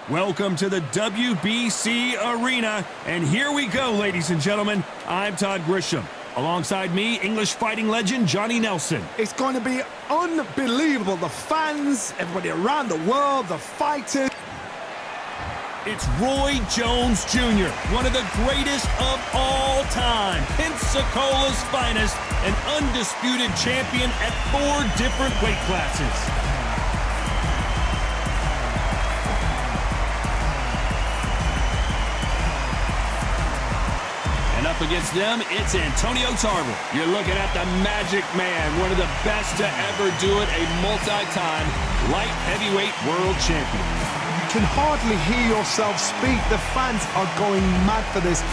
Welcome to the WBC Arena, and here we go, ladies and gentlemen. I'm Todd Grisham. Alongside me, English fighting legend Johnny Nelson. It's going to be unbelievable. The fans, everybody around the world, the fighters. It's Roy Jones Jr., one of the greatest of all time. Pensacola's finest, an undisputed champion at 4 different weight classes. Up against them, it's Antonio Tarver. You're looking at the Magic Man, one of the best to ever do it, a multi-time light heavyweight world champion. You can hardly hear yourself speak. The fans are going mad for this.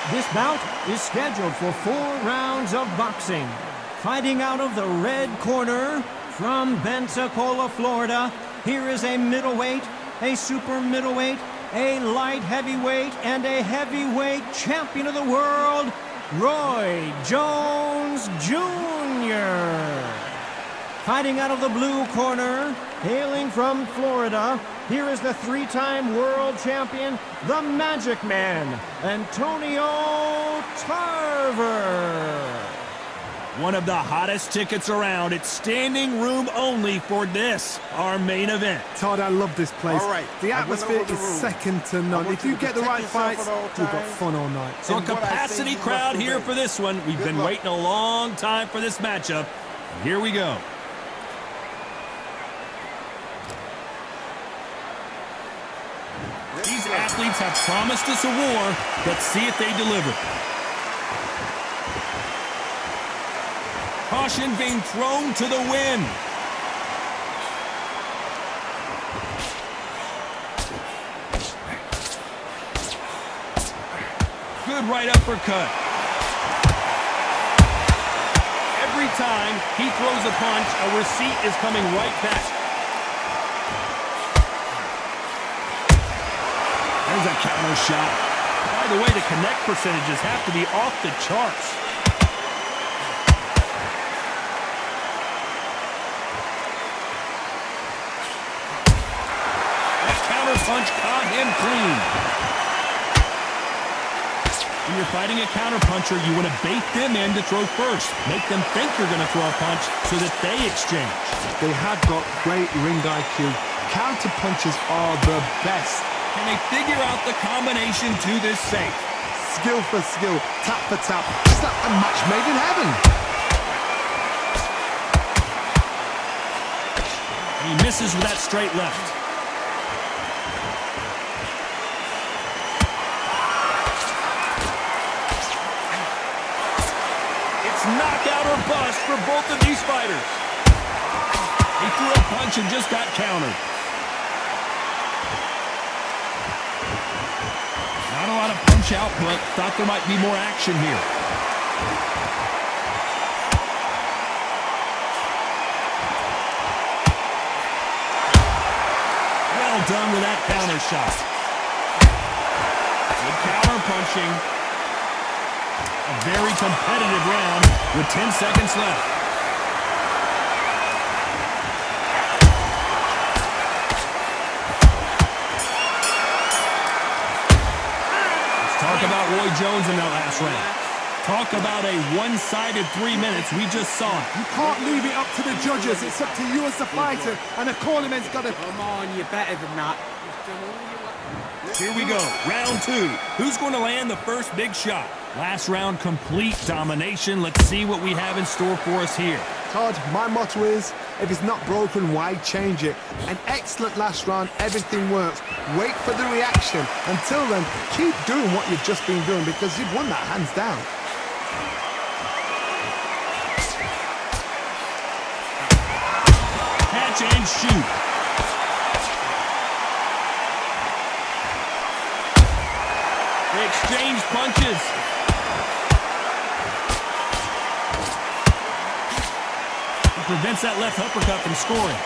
This bout is scheduled for 4 rounds of boxing. Fighting out of the red corner, from Pensacola, Florida, here is a middleweight, a super middleweight, a light heavyweight, and a heavyweight champion of the world, Roy Jones Jr. Fighting out of the blue corner, hailing from Florida, here is the 3-time world champion, the Magic Man, Antonio Tarver. One of the hottest tickets around. It's standing room only for this, our main event. Todd, I love this place. All right. The atmosphere is second to none. If you get the right fights, you've got fun all night. So a capacity crowd here for this one. We've been waiting a long time for this matchup. And here we go. These athletes have promised us a war. Let's see if they deliver. Caution being thrown to the wind. Good right uppercut. Every time he throws a punch, a receipt is coming right back. There's a counter shot. By the way, the connect percentages have to be off the charts. Punch caught him clean. When you're fighting a counterpuncher, you want to bait them in to throw first. Make them think you're going to throw a punch so that they exchange. They have got great ring IQ. Counterpunchers are the best. Can they figure out the combination to this safe? Skill for skill, tap for tap. It's like a match made in heaven. He misses with that straight left. Knockout or bust for both of these fighters. He threw a punch and just got countered. Not a lot of punch output. Thought there might be more action here. Well done with that counter shot. Good counter punching. A very competitive round with 10 seconds left. Let's talk about Roy Jones in that last round. Talk about a one-sided 3 minutes. We just saw it. You can't leave it up to the judges. It's up to you as the fighter, and the cornerman's got to... Come on, you're better than that. Here we go, round 2. Who's going to land the first big shot? Last round, complete domination. Let's see what we have in store for us here. Todd, my motto is, if it's not broken, why change it? An excellent last round, everything works. Wait for the reaction. Until then, keep doing what you've just been doing because you've won that hands down. Catch and shoot. They exchange punches. He prevents that left uppercut from scoring.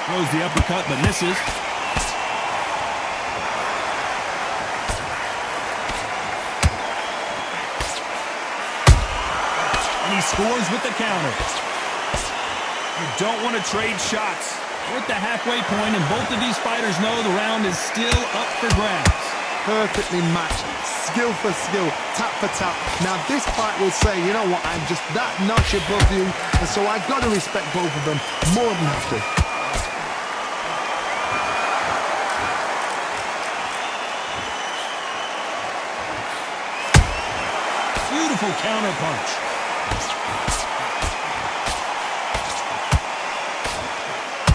Throws the uppercut but misses. he scores with the counter. You don't want to trade shots. We're at the halfway point, and both of these fighters know the round is still up for grabs. Perfectly matched, skill for skill, tap for tap. Now this fight will say, you know what, I'm just that notch above you, and so I've got to respect both of them more than have to. Beautiful counter punch.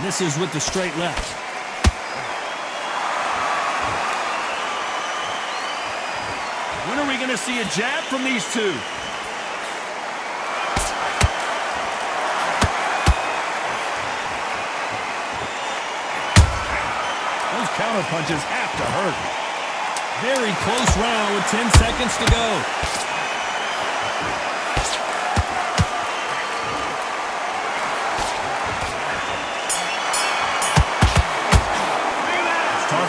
Misses with the straight left. When are we going to see a jab from these two? Those counter punches have to hurt. Very close round with 10 seconds to go.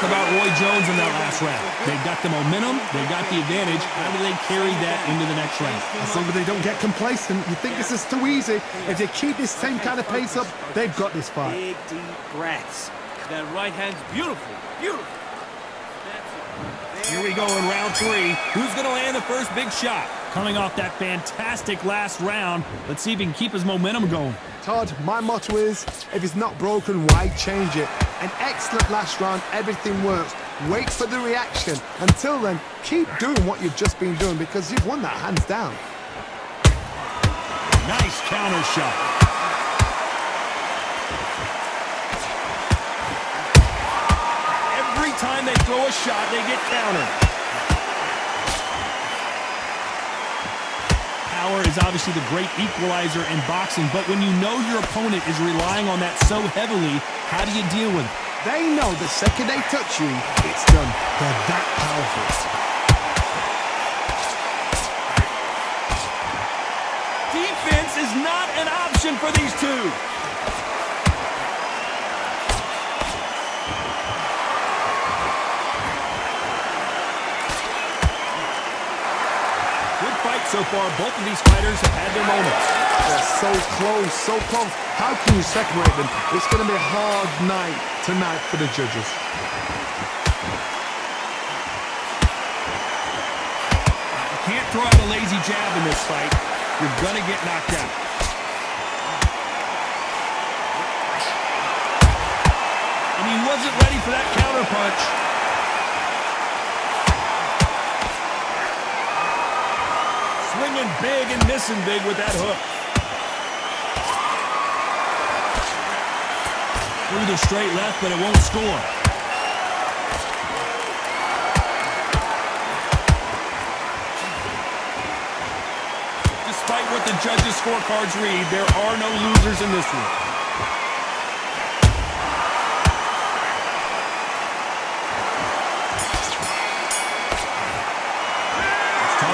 About Roy Jones in that last round. They've got the momentum, they've got the advantage. How do they carry that into the next round? As long as they don't get complacent, you think this is too easy. If they keep this same kind of pace up, they've got this fight. Big, deep breaths. That right hand's beautiful, beautiful. Here we go in round 3. Who's going to land the first big shot? Coming off that fantastic last round, let's see if he can keep his momentum going. Todd, my motto is, if it's not broken, why change it? An excellent last round, everything works. Wait for the reaction. Until then, keep doing what you've just been doing because you've won that hands down. Nice counter shot. Every time they throw a shot, they get countered. Power is obviously the great equalizer in boxing, but when you know your opponent is relying on that so heavily, how do you deal with it? They know the second they touch you, it's done. They're that powerful. Defense is not an option for these two. So far, both of these fighters have had their moments. They're so close, so close. How can you separate them? It's going to be a hard night tonight for the judges. You can't throw out a lazy jab in this fight. You're going to get knocked out. And he wasn't ready for that counter punch. Swinging big and missing big with that hook. Through the straight left, but it won't score. Despite what the judges' scorecards read, there are no losers in this one.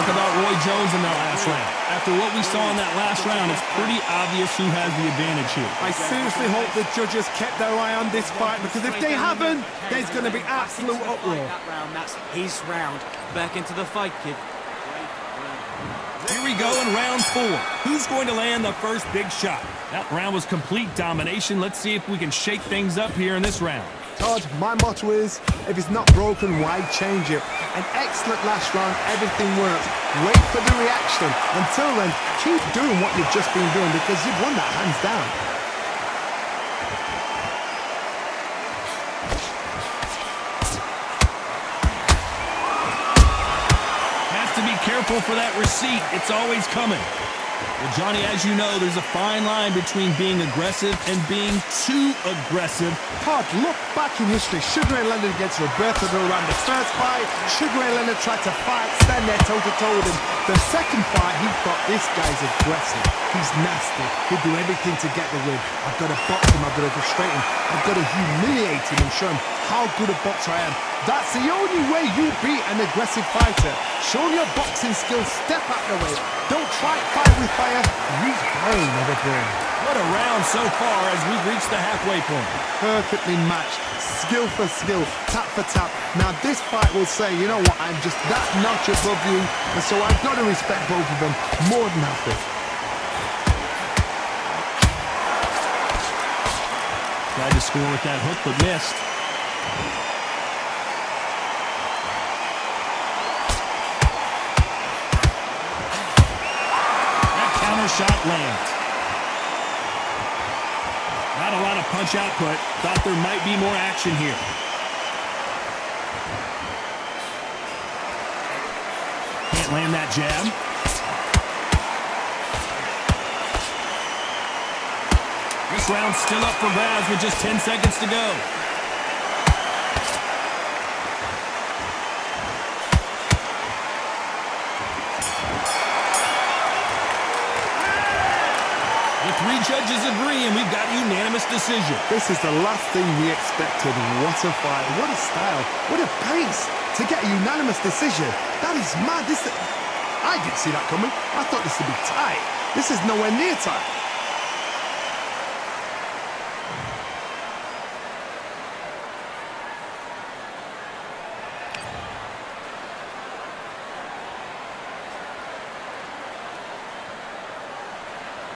About Roy Jones in that last round. After what we saw in that last round, it's pretty obvious who has the advantage here. I seriously hope the judges kept their eye on this fight because if they haven't, there's going to be absolute uproar. That's his round. Back into the fight, kid. Here we go in round 4. Who's going to land the first big shot? That round was complete domination. Let's see if we can shake things up here in this round. Todd, my motto is, if it's not broken, why change it? An excellent last round, everything works. Wait for the reaction. Until then, keep doing what you've just been doing because you've won that hands down. Has to be careful for that receipt. It's always coming. Well, Johnny, as you know, there's a fine line between being aggressive and being too aggressive. Todd, look back in history. Sugar Ray Leonard against Roberto Duran. The first fight, Sugar Ray Leonard tried to fight, stand there toe-to-toe with him. The second fight, he thought, this guy's aggressive. He's nasty. He'll do everything to get the win. I've got to box him. I've got to frustrate him. I've got to humiliate him and show him how good a boxer I am. That's the only way you beat an aggressive fighter. Show your boxing skills. Step out the way. Don't try fight with fire. Use brain over brain. What a round so far as we've reached the halfway point. Perfectly matched. Skill for skill. Tap for tap. Now this fight will say, you know what, I'm just that notch above you. And so I've got to respect both of them more than have to. Tried to score with that hook, but missed. That counter shot lands. Not a lot of punch output. Thought there might be more action here. Can't land that jab. This round's still up for grabs with just 10 seconds to go. The three judges agree, and we've got a unanimous decision. This is the last thing we expected. What a fight, what a style, what a pace to get a unanimous decision. That is mad. I didn't see that coming. I thought this would be tight. This is nowhere near tight.